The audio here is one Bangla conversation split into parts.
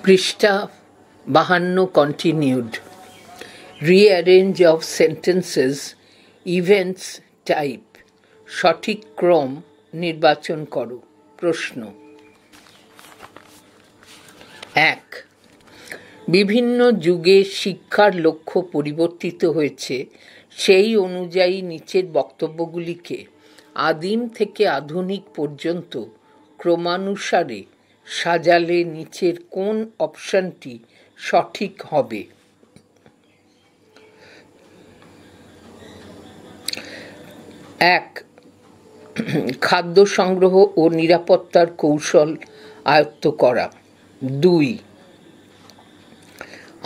পৃষ্ঠা 52 continued. Rearrange of sentences, events type, সঠিক ক্রম নির্বাচন করো। প্রশ্ন 1. বিভিন্ন যুগে শিক্ষার লক্ষ্য পরিবর্তিত হয়েছে, সেই অনুযায়ী নিচের বক্তব্যগুলিকে আদিম থেকে আধুনিক পর্যন্ত ক্রমানুসারে সাজালে নিচের কোন অপশনটি সঠিক হবে? 1. খাদ্য সংগ্রহ ও নিরাপত্তার কৌশল আয়ত্ত করা। 2.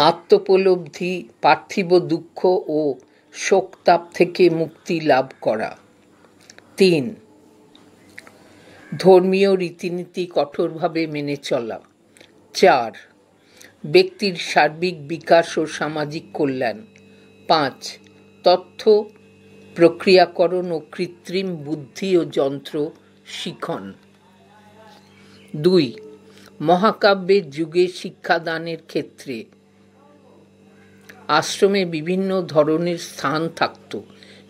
আত্মোপলব্ধি, পার্থিব দুঃখ ও শোকতাপ থেকে মুক্তি লাভ করা। 3. ধর্মীয় রীতিনীতি কঠোরভাবে মেনে চলা। 4. ব্যক্তির সার্বিক বিকাশ ও সামাজিক কল্যাণ। 5. তথ্য প্রক্রিয়াকরণ ও কৃত্রিম বুদ্ধি ও যন্ত্র শিখন। 2. মহাকাব্যের যুগে শিক্ষাদানের ক্ষেত্রে আশ্রমে বিভিন্ন ধরনের স্থান থাকত।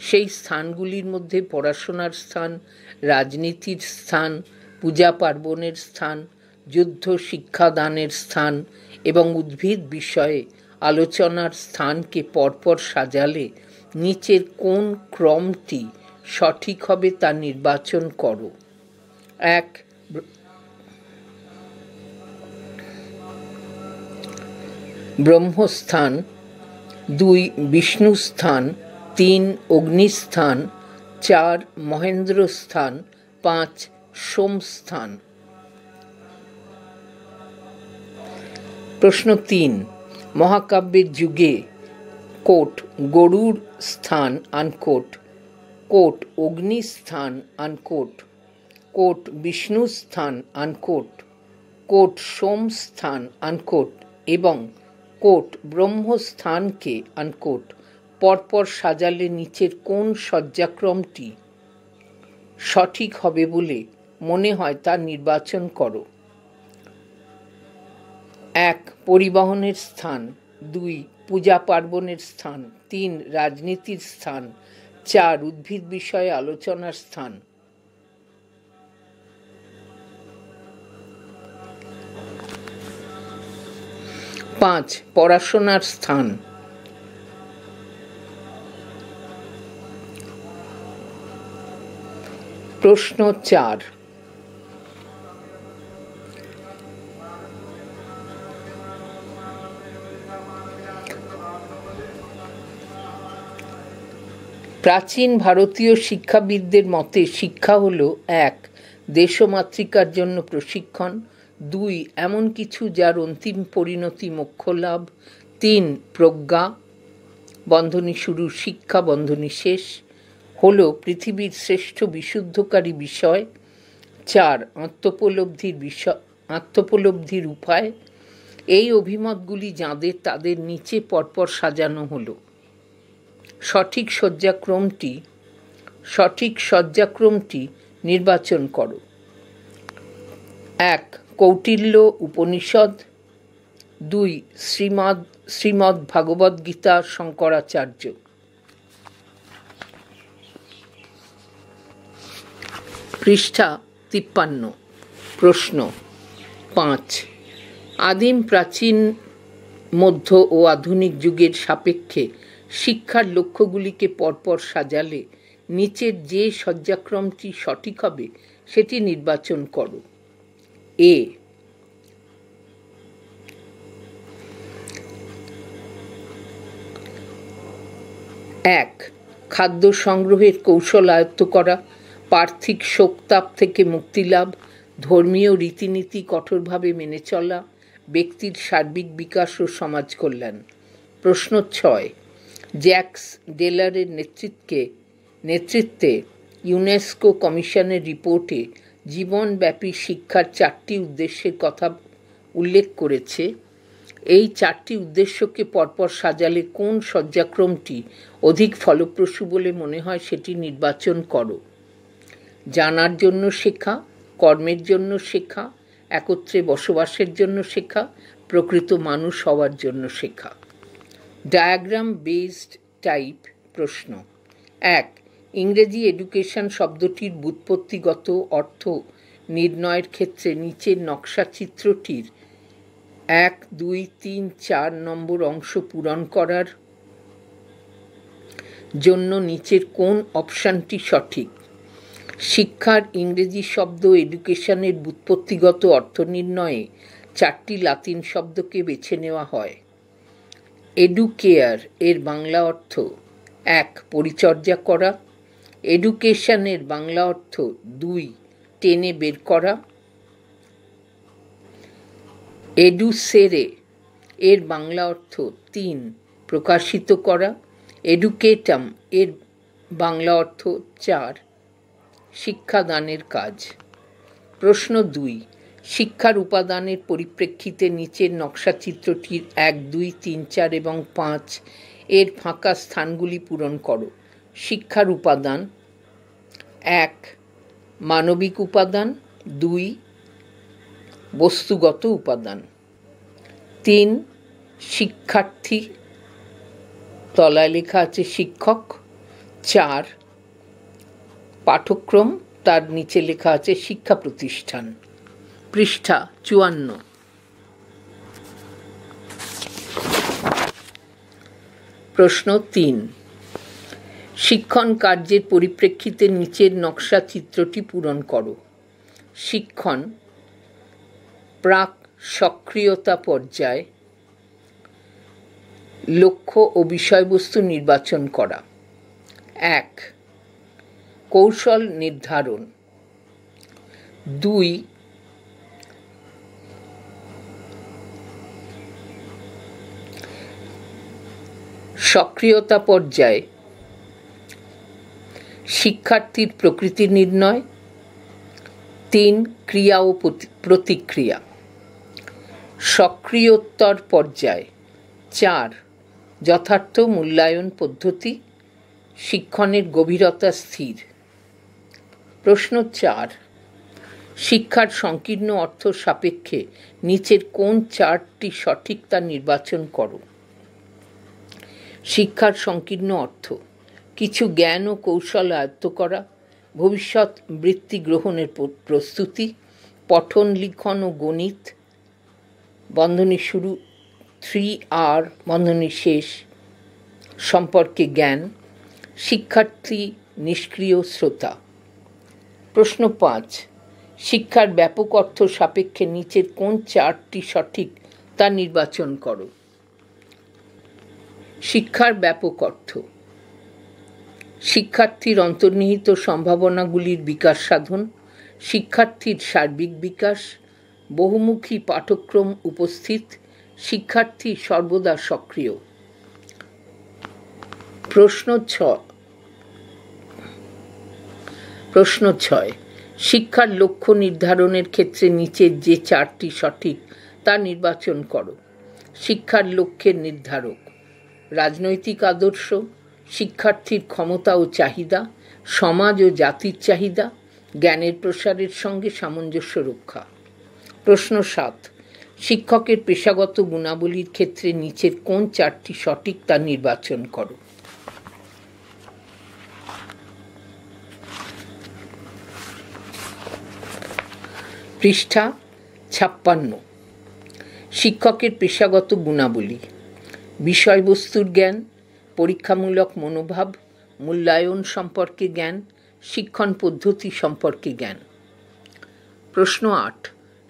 সেই স্থানগুলির মধ্যে পড়াশোনার স্থান, রাজনীতির স্থান, পূজা পার্বণের স্থান, যুদ্ধ শিক্ষাদানের স্থান এবং উদ্ভিদ বিষয়ে আলোচনার স্থানকে পরপর সাজালে নিচের কোন ক্রমটি সঠিক হবে তা নির্বাচন করো। 1. ব্রহ্মস্থান। 2. বিষ্ণুস্থান। 3. অগ্নিস্থান। 4. মহেন্দ্রস্থান। 5. সোমস্থান। প্রশ্ন 3. মহাকাব্যের যুগে কোট গরুর স্থান আনকোট, কোট অগ্নিস্থান আনকোট, কোট বিষ্ণুস্থান আনকোট, কোট সোমস্থান আনকোট এবং কোট ব্রহ্মস্থানকে আনকোট পরপর সাজালে নিচের কোন সজ্জাক্রমটি সঠিক হবে বলে মনে হয় তা নির্বাচন করো। 1. পরিবহনের স্থান। 2. পূজা পার্বণের স্থান। 3. রাজনীতির স্থান। 4. উদ্ভিদ বিষয়ে আলোচনার স্থান। 5. পড়াশোনার স্থান। প্রশ্ন 4. প্রাচীন ভারতীয় শিক্ষাবিদদের মতে শিক্ষা হল 1. দেশমাতৃকার জন্য প্রশিক্ষণ। 2. এমন কিছু যার অন্তিম পরিণতি মোক্ষ লাভ। 3. প্রজ্ঞা বন্ধনী শুরু, শিক্ষা বন্ধনী শেষ হল পৃথিবীর শ্রেষ্ঠ বিশুদ্ধকারী বিষয়। 4. আত্মোপলব্ধির উপায়। এই অভিমতগুলি যাঁদের তাদের নিচে পরপর সাজানো হলো। সঠিক সজ্জাক্রমটি নির্বাচন করো। 1. কৌটিল্য উপনিষদ। 2. শ্রীমদ্ ভাগবত গীতা শঙ্করাচার্য। পৃষ্ঠা 53। প্রশ্ন 5. আদিম, প্রাচীন, মধ্য ও আধুনিক যুগের সাপেক্ষে শিক্ষার লক্ষ্যগুলিকে পরপর সাজালে নিচের যে সজ্জাক্রমটি সঠিক হবে সেটি নির্বাচন করো। A. 1. খাদ্য সংগ্রহের কৌশল আয়ত্ত করা, পার্থিব শোকতাপ থেকে মুক্তি লাভ, ধর্মীয় রীতিনীতি কঠোরভাবে মেনে চলা, ব্যক্তির সার্বিক বিকাশ ও সমাজ কল্যাণ। প্রশ্ন 6. জ্যাক্স ডেলারের নেতৃত্বে ইউনেস্কো কমিশনের রিপোর্টে জীবনব্যাপী শিক্ষার 4টি উদ্দেশ্যের কথা উল্লেখ করেছে। এই 4টি উদ্দেশ্যকে পরপর সাজালে কোন সজ্জাক্রমটি অধিক ফলপ্রসূ বলে মনে হয় সেটি নির্বাচন করো। জানার জন্য শেখা, কর্মের জন্য শেখা, একত্রে বসবাসের জন্য শেখা, প্রকৃত মানুষ হওয়ার জন্য শেখা। ডায়াগ্রাম বেসড টাইপ প্রশ্ন। 1. ইংরেজি এডুকেশন শব্দটির ব্যুৎপত্তিগত অর্থ নির্ণয়ের ক্ষেত্রে নিচের নকশা চিত্রটির 1, 2, 3, 4 নম্বর অংশ পূরণ করার জন্য নিচের কোন অপশানটি সঠিক? শিক্ষার ইংরেজি শব্দ এডুকেশনের ব্যুৎপত্তিগত অর্থ নির্ণয়ে 4টি লাতিন শব্দকে বেছে নেওয়া হয়। এডুকেয়ার এর বাংলা অর্থ 1. পরিচর্যা করা। এডুকেশনের বাংলা অর্থ 2. টেনে বের করা। এডুসেরে এর বাংলা অর্থ 3. প্রকাশিত করা। এডুকেটাম এর বাংলা অর্থ 4. শিক্ষাদানের কাজ। প্রশ্ন 2. শিক্ষার উপাদানের পরিপ্রেক্ষিতে নিচের নকশাচিত্রটির 1, 2, 3, 4 এবং 5 এর ফাঁকা স্থানগুলি পূরণ করো। শিক্ষার উপাদান: 1. মানবিক উপাদান। 2. বস্তুগত উপাদান। 3. শিক্ষার্থী, তলায় লেখা আছে শিক্ষক। 4. পাঠ্যক্রম, তার নিচে লেখা আছে শিক্ষা প্রতিষ্ঠান। পৃষ্ঠা 54। প্রশ্ন 3. শিক্ষণ কার্যের পরিপ্রেক্ষিতে নিচের নকশা চিত্রটি পূরণ করো। শিক্ষণ প্রাক সক্রিয়তা পর্যায়, লক্ষ্য ও বিষয়বস্তু নির্বাচন করা। 1. কৌশল নির্ধারণ। 2. সক্রিয়তা পর্যায়, শিক্ষার্থীর প্রকৃতি নির্ণয়। 3. ক্রিয়া ও প্রতিক্রিয়া। সক্রিয়োত্তর পর্যায়। 4. যথার্থ মূল্যায়ন পদ্ধতি, শিক্ষণের গভীরতা স্থির। প্রশ্ন 4. শিক্ষার সংকীর্ণ অর্থ সাপেক্ষে নিচের কোন 4টি সঠিক তা নির্বাচন করো। শিক্ষার সংকীর্ণ অর্থ: কিছু জ্ঞান ও কৌশল আয়ত্ত করা, ভবিষ্যৎ বৃত্তি গ্রহণের প্রস্তুতি, পঠন লিখন ও গণিত বন্ধনী শুরু 3R বন্ধনী শেষ সম্পর্কে জ্ঞান, শিক্ষার্থী নিষ্ক্রিয় শ্রোতা। প্রশ্ন 5. শিক্ষার ব্যাপক অর্থ সাপেক্ষে নিচের কোন 4টি সঠিক তা নির্বাচন করো। শিক্ষার ব্যাপক অর্থ: শিক্ষার্থীর অন্তর্নিহিত সম্ভাবনাগুলির বিকাশ সাধন, শিক্ষার্থীর সার্বিক বিকাশ, বহুমুখী পাঠ্যক্রম উপস্থিত, শিক্ষার্থী সর্বদা সক্রিয়। প্রশ্ন 6. শিক্ষার লক্ষ্য নির্ধারণের ক্ষেত্রে নিচের যে 4টি সঠিক তা নির্বাচন করো। শিক্ষার লক্ষ্যের নির্ধারক: রাজনৈতিক আদর্শ, শিক্ষার্থীর ক্ষমতা ও চাহিদা, সমাজ ও জাতির চাহিদা, জ্ঞানের প্রসারের সঙ্গে সামঞ্জস্য রক্ষা। প্রশ্ন 7. শিক্ষকের পেশাগত গুণাবলীর ক্ষেত্রে নিচের কোন 4টি সঠিক তা নির্বাচন করো। পৃষ্ঠা 56। শিক্ষকের পেশাগত গুণাবলী: বিষয়বস্তুর জ্ঞান, পরীক্ষামূলক মনোভাব, মূল্যায়ন সম্পর্কে জ্ঞান, শিক্ষণ পদ্ধতি সম্পর্কে জ্ঞান। প্রশ্ন 8.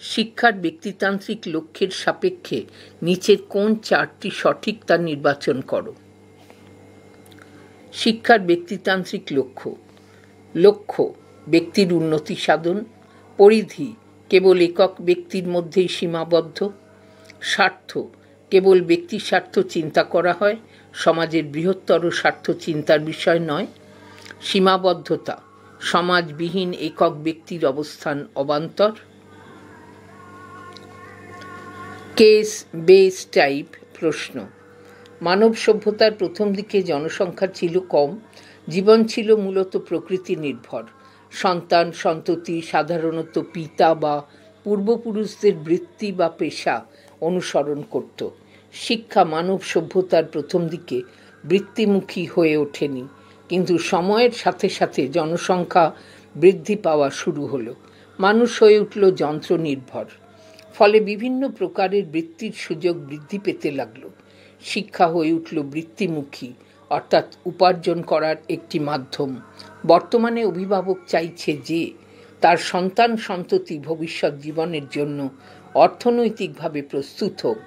শিক্ষার ব্যক্তিতান্ত্রিক লক্ষ্যের সাপেক্ষে নিচের কোন 4টি সঠিক তা নির্বাচন করো। শিক্ষার ব্যক্তিতান্ত্রিক লক্ষ্য: লক্ষ্য ব্যক্তির উন্নতি সাধন, পরিধি কেবল একক ব্যক্তির মধ্যেই সীমাবদ্ধ, স্বার্থ কেবল ব্যক্তি স্বার্থ চিন্তা করা হয়, সমাজের বৃহত্তর স্বার্থ চিন্তার বিষয় নয়, সীমাবদ্ধতা সমাজবিহীন একক ব্যক্তির অবস্থান অবান্তর। কেস বেস টাইপ প্রশ্ন। মানব সভ্যতার প্রথম দিকে জনসংখ্যা ছিল কম, জীবন ছিল মূলত প্রকৃতি নির্ভর। সন্তান সন্ততি সাধারণত পিতা বা পূর্বপুরুষদের বৃত্তি বা পেশা অনুসরণ করত। শিক্ষা মানব সভ্যতার প্রথম দিকে বৃত্তিমুখী হয়ে ওঠেনি, কিন্তু সময়ের সাথে সাথে জনসংখ্যা বৃদ্ধি পাওয়া শুরু হলো। মানুষ হয়ে উঠল যন্ত্র নির্ভর। ফলে বিভিন্ন প্রকারের বৃত্তির সুযোগ বৃদ্ধি পেতে লাগলো। শিক্ষা হয়ে উঠল বৃত্তিমুখী, অর্থাৎ উপার্জন করার একটি মাধ্যম। বর্তমানে অভিভাবক চাইছে যে তার সন্তান সন্ততি ভবিষ্যৎ জীবনের জন্য অর্থনৈতিকভাবে প্রস্তুত হোক,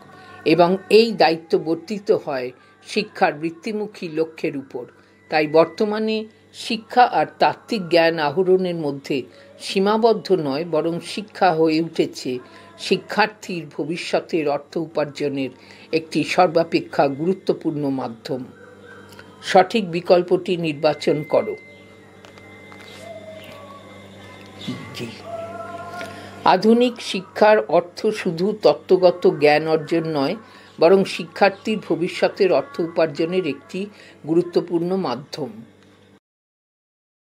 এবং এই দায়িত্ব বর্তিত হয় শিক্ষার বৃত্তিমুখী লক্ষ্যের উপর। তাই বর্তমানে শিক্ষা আর তাত্ত্বিক জ্ঞান আহরণের মধ্যে সীমাবদ্ধ নয়, বরং শিক্ষা হয়ে উঠেছে শিক্ষার্থীর ভবিষ্যতের অর্থ উপার্জনের একটি সর্বাপেক্ষা গুরুত্বপূর্ণ মাধ্যম। সঠিক বিকল্পটি নির্বাচন করো। আধুনিক শিক্ষার অর্থ শুধু তত্ত্বগত জ্ঞান অর্জন নয়, বরং শিক্ষার্থীর ভবিষ্যতের অর্থ উপার্জনের একটি গুরুত্বপূর্ণ মাধ্যম।